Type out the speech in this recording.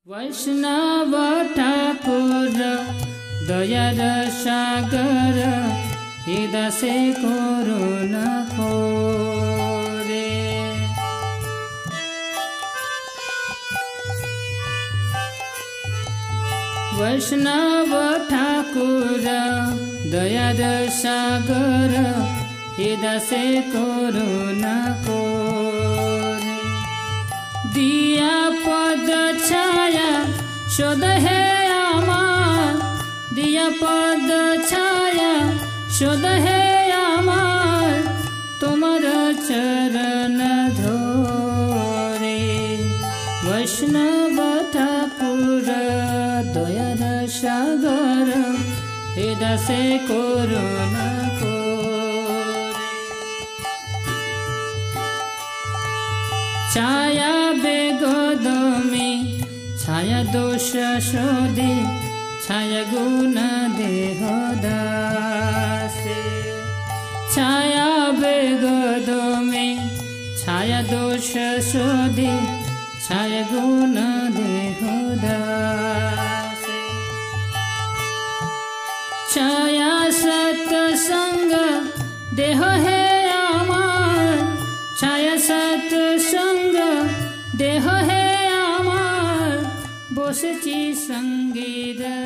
वैष्णव ठाकुर दयार सागर हृदय करुणा करे। वैष्णव ठाकुर दयार सागर हृदय करुणा करे। दिया पद छाया शोध है आमार, दिया पद छाया शोध है आमार, तुम्हार चरण धरे। वैष्णव ठाकुर दयार सागर हृदय करुणा करे। छाया बेगदमे छाया दोष शोधे, छाया गुण देह दासे। छाया बेगदमे छाया दोष शोधे, छाया गुण देह दासे। छाया सत्संग देह है आमार, छाया सत्संग देह है आमार, बसेছি সঙ্গীরা।